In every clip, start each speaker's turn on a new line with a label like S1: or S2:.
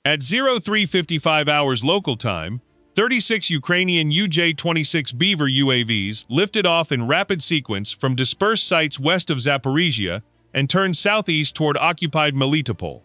S1: At 03:55 hours local time, 36 Ukrainian UJ-26 Beaver UAVs lifted off in rapid sequence from dispersed sites west of Zaporizhzhia and turned southeast toward occupied Melitopol.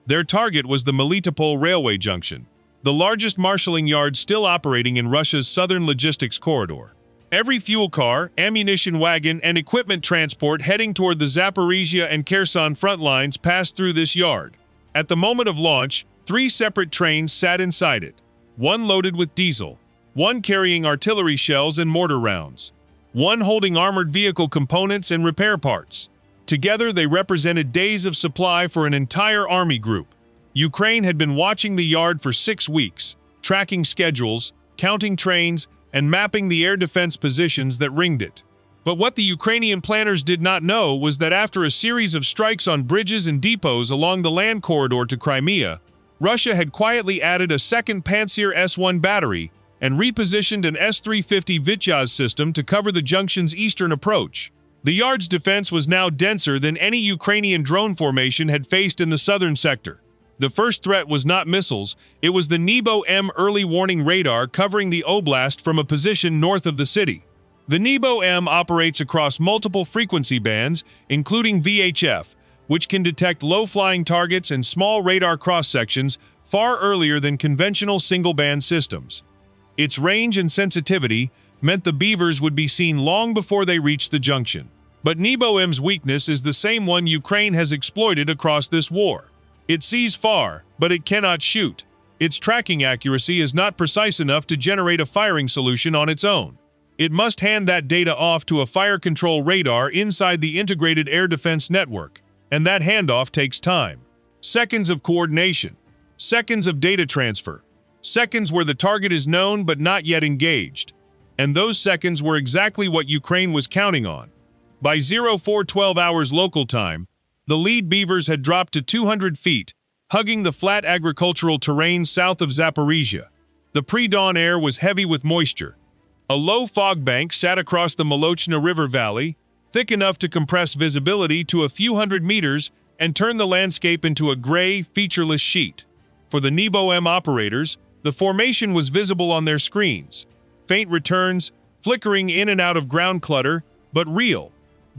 S1: Their target was the Melitopol railway junction, the largest marshalling yard still operating in Russia's southern logistics corridor. Every fuel car, ammunition wagon, and equipment transport heading toward the Zaporizhzhia and Kherson front lines passed through this yard. At the moment of launch, 3 separate trains sat inside it, one loaded with diesel, one carrying artillery shells and mortar rounds, one holding armored vehicle components and repair parts. Together, they represented days of supply for an entire army group. Ukraine had been watching the yard for 6 weeks, tracking schedules, counting trains, and mapping the air defense positions that ringed it. But what the Ukrainian planners did not know was that after a series of strikes on bridges and depots along the land corridor to Crimea, Russia had quietly added a second Pantsir S-1 battery and repositioned an S-350 Vityaz system to cover the junction's eastern approach. The yard's defense was now denser than any Ukrainian drone formation had faced in the southern sector. The first threat was not missiles, it was the Nebo-M early warning radar covering the oblast from a position north of the city. The Nebo-M operates across multiple frequency bands, including VHF, which can detect low-flying targets and small radar cross-sections far earlier than conventional single-band systems. Its range and sensitivity meant the Beavers would be seen long before they reached the junction. But Nebo-M's weakness is the same one Ukraine has exploited across this war. It sees far, but it cannot shoot. Its tracking accuracy is not precise enough to generate a firing solution on its own. It must hand that data off to a fire control radar inside the integrated air defense network, and that handoff takes time. Seconds of coordination, seconds of data transfer, seconds where the target is known but not yet engaged. And those seconds were exactly what Ukraine was counting on. By 04:12 hours local time, the lead Beavers had dropped to 200 feet, hugging the flat agricultural terrain south of Zaporizhzhia. The pre-dawn air was heavy with moisture. A low fog bank sat across the Molochna River Valley, thick enough to compress visibility to a few hundred meters and turn the landscape into a gray, featureless sheet. For the Nebo-M operators, the formation was visible on their screens. Faint returns, flickering in and out of ground clutter, but real.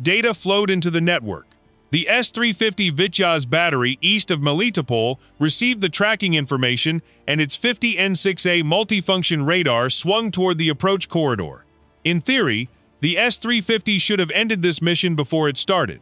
S1: Data flowed into the network. The S-350 Vityaz battery east of Melitopol received the tracking information, and its 50 N6A multifunction radar swung toward the approach corridor. In theory, the S-350 should have ended this mission before it started.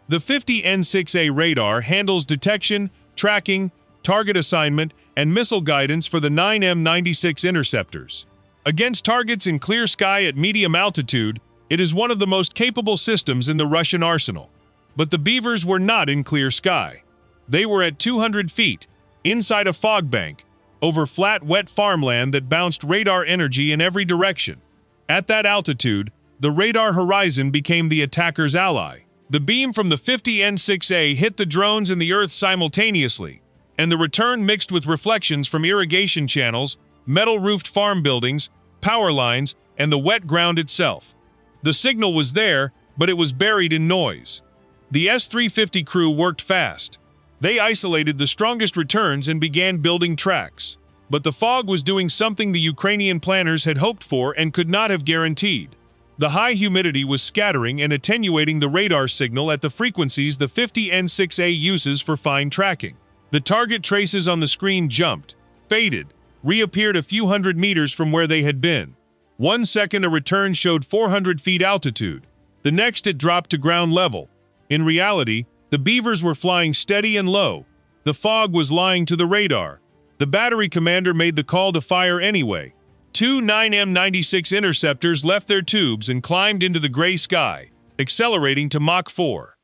S1: The 50 N6A radar handles detection, tracking, target assignment, and missile guidance for the 9M96 interceptors. Against targets in clear sky at medium altitude, it is one of the most capable systems in the Russian arsenal. But the Beavers were not in clear sky. They were at 200 feet, inside a fog bank, over flat, wet farmland that bounced radar energy in every direction. At that altitude, the radar horizon became the attacker's ally. The beam from the 50 N6A hit the drones and the Earth simultaneously, and the return mixed with reflections from irrigation channels, metal-roofed farm buildings, power lines, and the wet ground itself. The signal was there, but it was buried in noise. The S-350 crew worked fast. They isolated the strongest returns and began building tracks. But the fog was doing something the Ukrainian planners had hoped for and could not have guaranteed. The high humidity was scattering and attenuating the radar signal at the frequencies the 50 N6A uses for fine tracking. The target traces on the screen jumped, faded, reappeared a few hundred meters from where they had been. 1 second a return showed 400 feet altitude. The next it dropped to ground level. In reality, the Beavers were flying steady and low. The fog was lying to the radar. The battery commander made the call to fire anyway. 2 9M96 interceptors left their tubes and climbed into the gray sky, accelerating to Mach 4.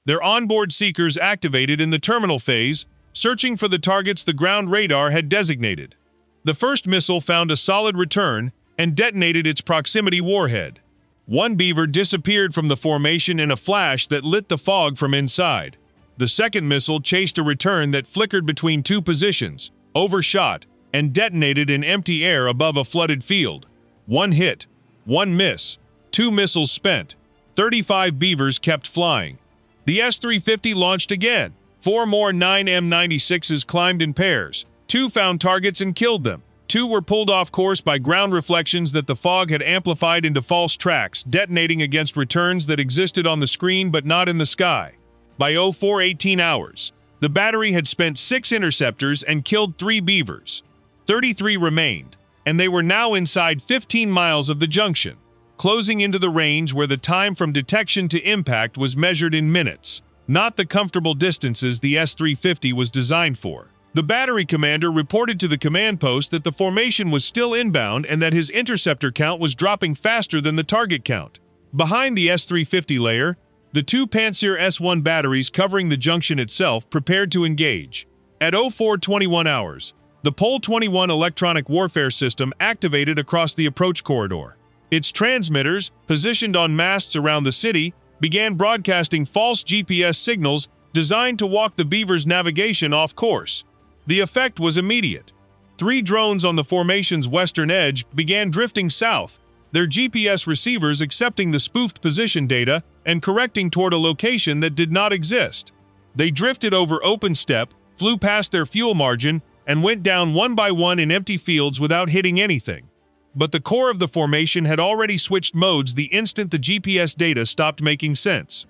S1: Their onboard seekers activated in the terminal phase, searching for the targets the ground radar had designated. The first missile found a solid return and detonated its proximity warhead. One Beaver disappeared from the formation in a flash that lit the fog from inside. The second missile chased a return that flickered between 2 positions, overshot, and detonated in empty air above a flooded field. 1 hit, 1 miss, 2 missiles spent. 35 Beavers kept flying. The S-350 launched again. 4 more 9M96s climbed in pairs, 2 found targets and killed them. 2 were pulled off course by ground reflections that the fog had amplified into false tracks, detonating against returns that existed on the screen but not in the sky. By 04:18 hours, the battery had spent 6 interceptors and killed 3 beavers. 33 remained, and they were now inside 15 miles of the junction, closing into the range where the time from detection to impact was measured in minutes, not the comfortable distances the S-350 was designed for. The battery commander reported to the command post that the formation was still inbound and that his interceptor count was dropping faster than the target count. Behind the S-350 layer, the 2 Pantsir S-1 batteries covering the junction itself prepared to engage. At 04:21 hours, the Pol-21 electronic warfare system activated across the approach corridor. Its transmitters, positioned on masts around the city, began broadcasting false GPS signals designed to walk the Beaver's navigation off course. The effect was immediate. 3 drones on the formation's western edge began drifting south, their GPS receivers accepting the spoofed position data and correcting toward a location that did not exist. They drifted over open steppe, flew past their fuel margin, and went down one by one in empty fields without hitting anything. But the core of the formation had already switched modes the instant the GPS data stopped making sense.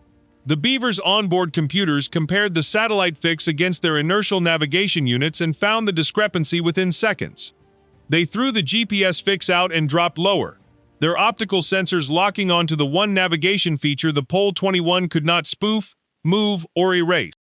S1: The Beaver's onboard computers compared the satellite fix against their inertial navigation units and found the discrepancy within seconds. They threw the GPS fix out and dropped lower, their optical sensors locking onto the one navigation feature the Pol-21 could not spoof, move, or erase.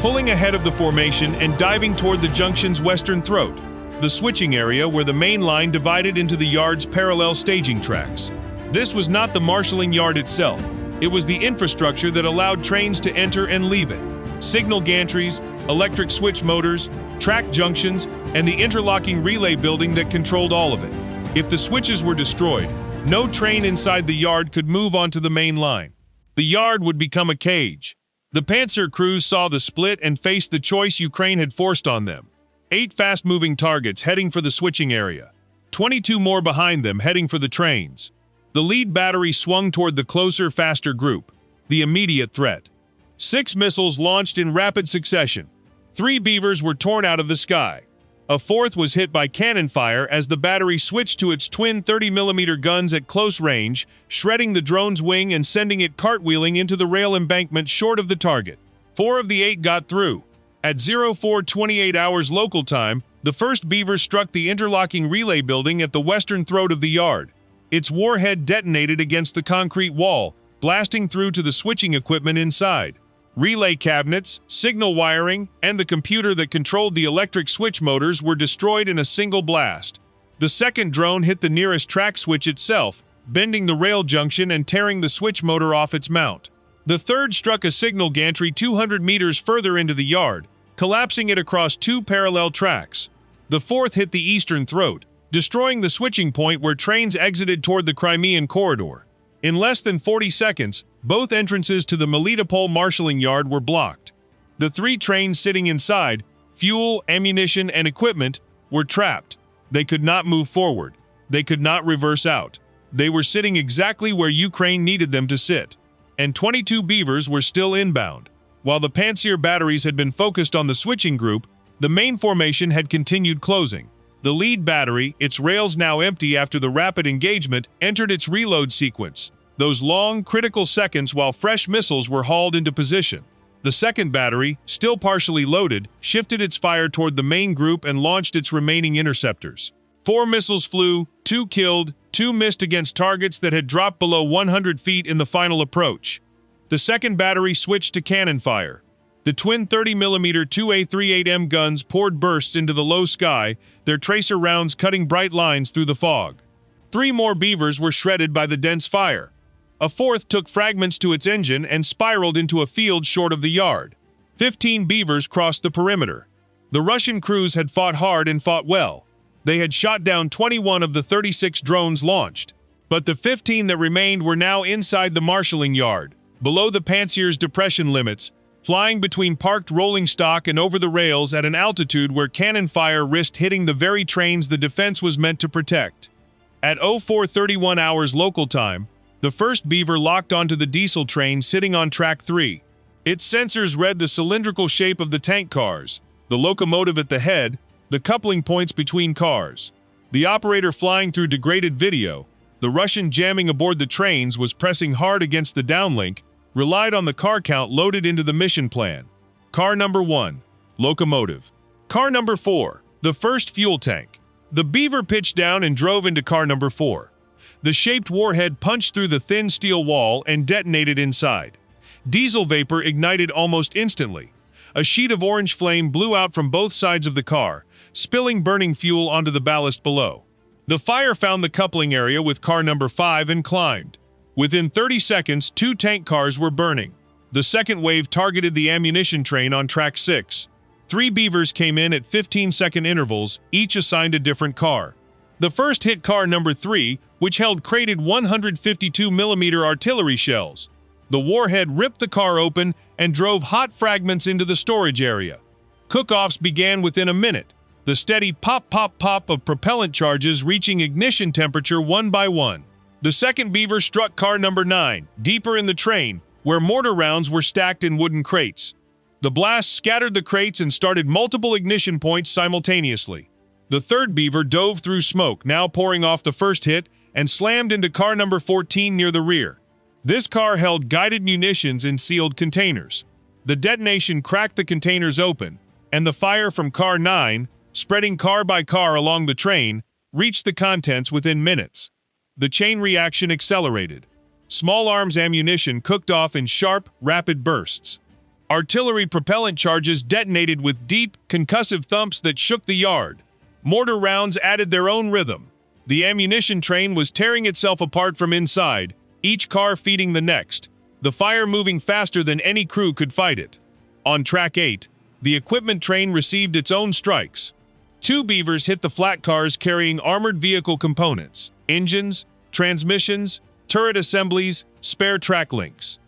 S1: Pulling ahead of the formation and diving toward the junction's western throat, the switching area where the main line divided into the yard's parallel staging tracks. This was not the marshalling yard itself. It was the infrastructure that allowed trains to enter and leave it. Signal gantries, electric switch motors, track junctions, and the interlocking relay building that controlled all of it. If the switches were destroyed, no train inside the yard could move onto the main line. The yard would become a cage. The Pantsir crews saw the split and faced the choice Ukraine had forced on them. 8 fast-moving targets heading for the switching area. 22 more behind them heading for the trains. The lead battery swung toward the closer, faster group, the immediate threat. 6 missiles launched in rapid succession. 3 Beavers were torn out of the sky. A 4th was hit by cannon fire as the battery switched to its twin 30mm guns at close range, shredding the drone's wing and sending it cartwheeling into the rail embankment short of the target. 4 of the 8 got through. At 04:28 hours local time, the first Beaver struck the interlocking relay building at the western throat of the yard. Its warhead detonated against the concrete wall, blasting through to the switching equipment inside. Relay cabinets, signal wiring, and the computer that controlled the electric switch motors were destroyed in a single blast. The second drone hit the nearest track switch itself, bending the rail junction and tearing the switch motor off its mount. The third struck a signal gantry 200 meters further into the yard, collapsing it across two parallel tracks. The fourth hit the eastern throat, destroying the switching point where trains exited toward the Crimean corridor. In less than 40 seconds, both entrances to the Melitopol marshalling yard were blocked. The three trains sitting inside, fuel, ammunition, and equipment, were trapped. They could not move forward. They could not reverse out. They were sitting exactly where Ukraine needed them to sit. And 22 Beavers were still inbound. While the Pantsir batteries had been focused on the switching group, the main formation had continued closing. The lead battery, its rails now empty after the rapid engagement, entered its reload sequence. Those long, critical seconds while fresh missiles were hauled into position. The second battery, still partially loaded, shifted its fire toward the main group and launched its remaining interceptors. 4 missiles flew, 2 killed, 2 missed against targets that had dropped below 100 feet in the final approach. The second battery switched to cannon fire. The twin 30mm 2A38M guns poured bursts into the low sky, their tracer rounds cutting bright lines through the fog. 3 more Beavers were shredded by the dense fire. A fourth took fragments to its engine and spiraled into a field short of the yard. 15 Beavers crossed the perimeter. The Russian crews had fought hard and fought well. They had shot down 21 of the 36 drones launched. But the 15 that remained were now inside the marshalling yard, below the Pantsir's depression limits, flying between parked rolling stock and over the rails at an altitude where cannon fire risked hitting the very trains the defense was meant to protect. At 04:31 hours local time, the first Beaver locked onto the diesel train sitting on track 3. Its sensors read the cylindrical shape of the tank cars, the locomotive at the head, the coupling points between cars. The operator flying through degraded video, the Russian jamming aboard the trains was pressing hard against the downlink, relied on the car count loaded into the mission plan. Car number 1, locomotive. Car number 4, the first fuel tank. The Beaver pitched down and drove into car number 4. The shaped warhead punched through the thin steel wall and detonated inside. Diesel vapor ignited almost instantly. A sheet of orange flame blew out from both sides of the car, spilling burning fuel onto the ballast below. The fire found the coupling area with car number 5 and climbed. Within 30 seconds, 2 tank cars were burning. The second wave targeted the ammunition train on track 6. 3 Beavers came in at 15-second intervals, each assigned a different car. The first hit car number 3, which held crated 152mm artillery shells. The warhead ripped the car open and drove hot fragments into the storage area. Cook-offs began within a minute, the steady pop-pop-pop of propellant charges reaching ignition temperature one by one. The second Beaver struck car number 9, deeper in the train, where mortar rounds were stacked in wooden crates. The blast scattered the crates and started multiple ignition points simultaneously. The third Beaver dove through smoke, now pouring off the first hit, and slammed into car number 14 near the rear. This car held guided munitions in sealed containers. The detonation cracked the containers open, and the fire from car 9, spreading car by car along the train, reached the contents within minutes. The chain reaction accelerated. Small arms ammunition cooked off in sharp, rapid bursts. Artillery propellant charges detonated with deep, concussive thumps that shook the yard. Mortar rounds added their own rhythm. The ammunition train was tearing itself apart from inside, each car feeding the next, the fire moving faster than any crew could fight it. On track 8, the equipment train received its own strikes. 2 Beavers hit the flat cars carrying armored vehicle components, engines, transmissions, turret assemblies, spare track links.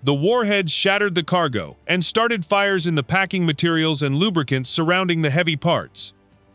S1: The warheads shattered the cargo and started fires in the packing materials and lubricants surrounding the heavy parts.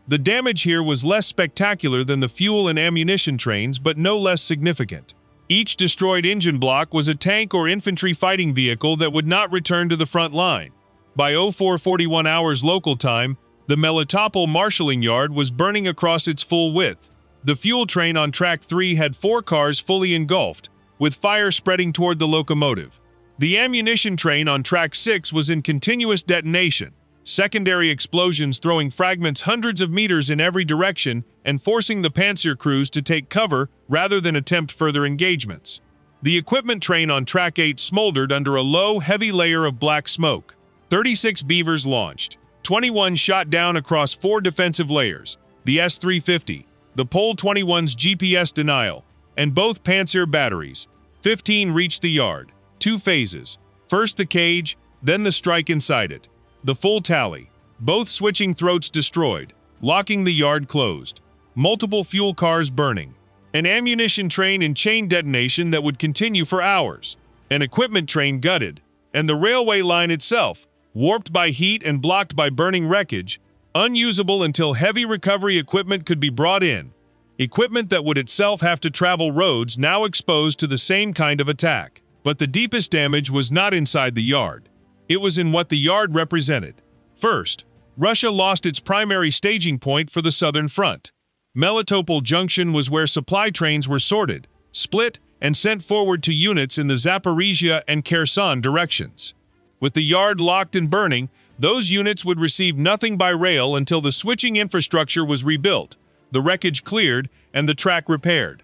S1: The damage here was less spectacular than the fuel and ammunition trains, but no less significant. Each destroyed engine block was a tank or infantry fighting vehicle that would not return to the front line. By 04:41 hours local time, the Melitopol marshalling yard was burning across its full width. The fuel train on track 3 had 4 cars fully engulfed, with fire spreading toward the locomotive. The ammunition train on track 6 was in continuous detonation, secondary explosions throwing fragments hundreds of meters in every direction and forcing the Pantsir crews to take cover rather than attempt further engagements. The equipment train on track 8 smoldered under a low, heavy layer of black smoke. 36 Beavers launched, 21 shot down across 4 defensive layers, the S-350, the Pol 21's GPS denial, and both Pantsir batteries. 15 reached the yard. 2 phases. First the cage, then the strike inside it. The full tally: Both switching throats destroyed, locking the yard closed. Multiple fuel cars burning. An ammunition train in chain detonation that would continue for hours. An equipment train gutted. And the railway line itself, warped by heat and blocked by burning wreckage, unusable until heavy recovery equipment could be brought in. Equipment that would itself have to travel roads now exposed to the same kind of attack. But the deepest damage was not inside the yard. It was in what the yard represented. First, Russia lost its primary staging point for the southern front. Melitopol junction was where supply trains were sorted, split, and sent forward to units in the Zaporizhzhia and Kherson directions. With the yard locked and burning, those units would receive nothing by rail until the switching infrastructure was rebuilt, the wreckage cleared, and the track repaired.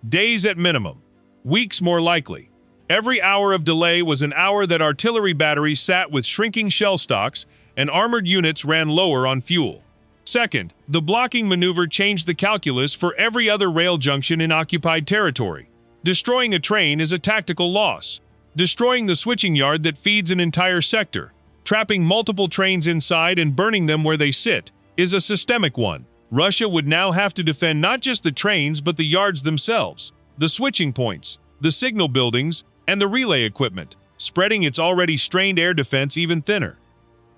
S1: Days at minimum. Weeks more likely. Every hour of delay was an hour that artillery batteries sat with shrinking shell stocks and armored units ran lower on fuel. Second, the blocking maneuver changed the calculus for every other rail junction in occupied territory. Destroying a train is a tactical loss. Destroying the switching yard that feeds an entire sector, trapping multiple trains inside and burning them where they sit, is a systemic one. Russia would now have to defend not just the trains but the yards themselves, the switching points, the signal buildings, and the relay equipment, spreading its already strained air defense even thinner.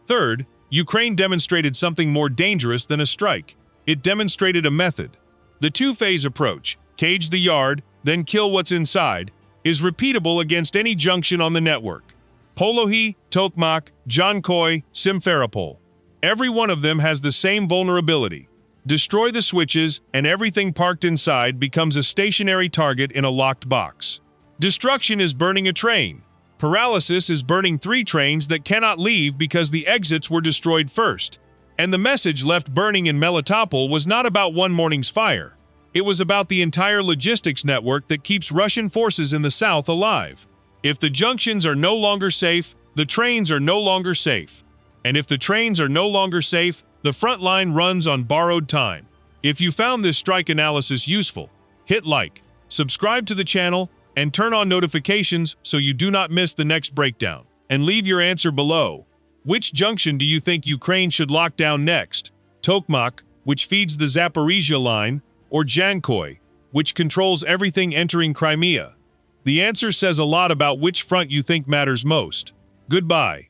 S1: Third, Ukraine demonstrated something more dangerous than a strike. It demonstrated a method. The two-phase approach, cage the yard, then kill what's inside, is repeatable against any junction on the network. Polohi, Tokmak, Dzhankoi, Simferopol. Every one of them has the same vulnerability. Destroy the switches, and everything parked inside becomes a stationary target in a locked box. Destruction is burning a train. Paralysis is burning 3 trains that cannot leave because the exits were destroyed first. And the message left burning in Melitopol was not about one morning's fire. It was about the entire logistics network that keeps Russian forces in the south alive. If the junctions are no longer safe, the trains are no longer safe. And if the trains are no longer safe, the front line runs on borrowed time. If you found this strike analysis useful, hit like, subscribe to the channel, and turn on notifications so you do not miss the next breakdown. And leave your answer below. Which junction do you think Ukraine should lock down next? Tokmak, which feeds the Zaporizhzhia line, or Dzhankoi, which controls everything entering Crimea? The answer says a lot about which front you think matters most. Goodbye.